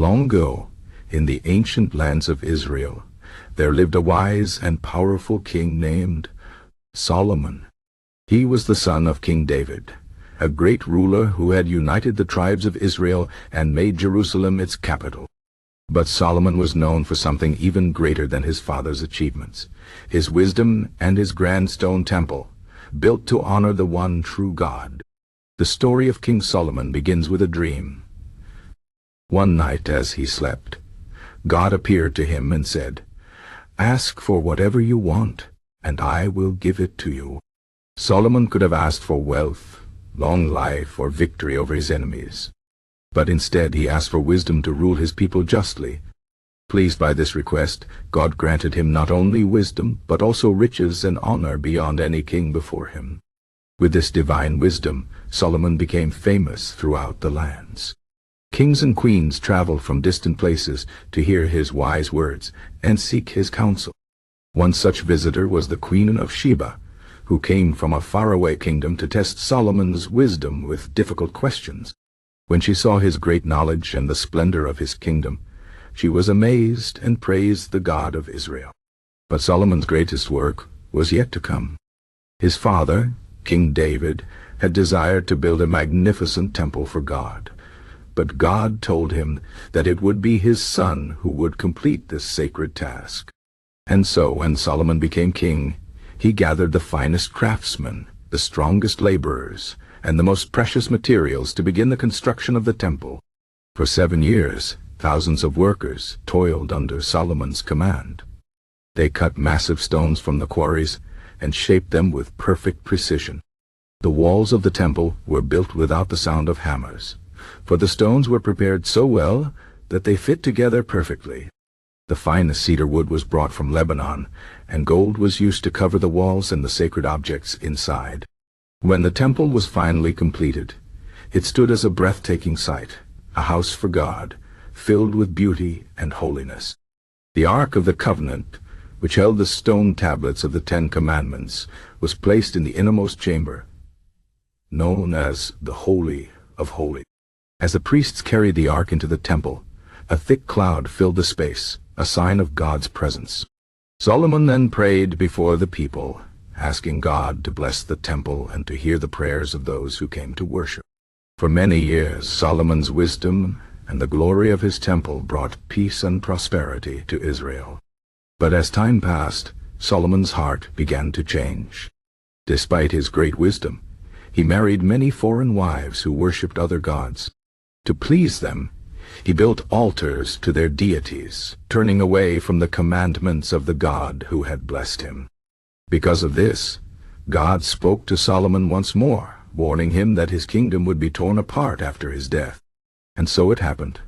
Long ago, in the ancient lands of Israel, there lived a wise and powerful king named Solomon. He was the son of King David, a great ruler who had united the tribes of Israel and made Jerusalem its capital. But Solomon was known for something even greater than his father's achievements: his wisdom and his grand stone temple, built to honor the one true God. The story of King Solomon begins with a dream. One night as he slept, God appeared to him and said, "Ask for whatever you want, and I will give it to you." Solomon could have asked for wealth, long life, or victory over his enemies. But instead he asked for wisdom to rule his people justly. Pleased by this request, God granted him not only wisdom, but also riches and honor beyond any king before him. With this divine wisdom, Solomon became famous throughout the lands. Kings and queens traveled from distant places to hear his wise words and seek his counsel. One such visitor was the Queen of Sheba, who came from a faraway kingdom to test Solomon's wisdom with difficult questions. When she saw his great knowledge and the splendor of his kingdom, she was amazed and praised the God of Israel. But Solomon's greatest work was yet to come. His father, King David, had desired to build a magnificent temple for God. But God told him that it would be his son who would complete this sacred task. And so, when Solomon became king, he gathered the finest craftsmen, the strongest laborers, and the most precious materials to begin the construction of the temple. For 7 years, thousands of workers toiled under Solomon's command. They cut massive stones from the quarries and shaped them with perfect precision. The walls of the temple were built without the sound of hammers, for the stones were prepared so well that they fit together perfectly. The finest cedar wood was brought from Lebanon, and gold was used to cover the walls and the sacred objects inside. When the temple was finally completed, it stood as a breathtaking sight, a house for God, filled with beauty and holiness. The Ark of the Covenant, which held the stone tablets of the 10 Commandments, was placed in the innermost chamber, known as the Holy of Holies. As the priests carried the ark into the temple, a thick cloud filled the space, a sign of God's presence. Solomon then prayed before the people, asking God to bless the temple and to hear the prayers of those who came to worship. For many years, Solomon's wisdom and the glory of his temple brought peace and prosperity to Israel. But as time passed, Solomon's heart began to change. Despite his great wisdom, he married many foreign wives who worshipped other gods. To please them, he built altars to their deities, turning away from the commandments of the God who had blessed him. Because of this, God spoke to Solomon once more, warning him that his kingdom would be torn apart after his death. And so it happened.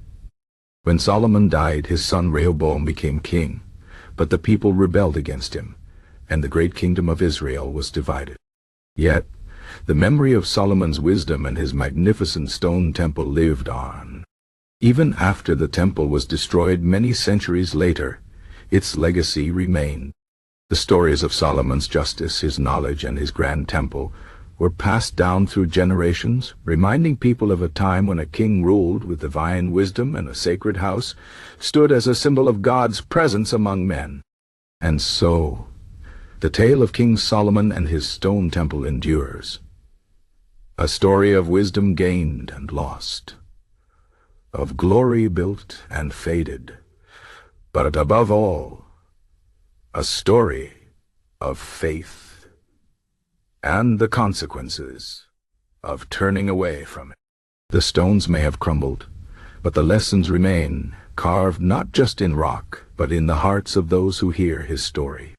When Solomon died, his son Rehoboam became king, but the people rebelled against him, and the great kingdom of Israel was divided. Yet, the memory of Solomon's wisdom and his magnificent stone temple lived on. Even after the temple was destroyed many centuries later, its legacy remained. The stories of Solomon's justice, his knowledge, and his grand temple were passed down through generations, reminding people of a time when a king ruled with divine wisdom and a sacred house stood as a symbol of God's presence among men. And so, the tale of King Solomon and his stone temple endures. A story of wisdom gained and lost, of glory built and faded, but above all, a story of faith and the consequences of turning away from it. The stones may have crumbled, but the lessons remain, carved not just in rock, but in the hearts of those who hear his story.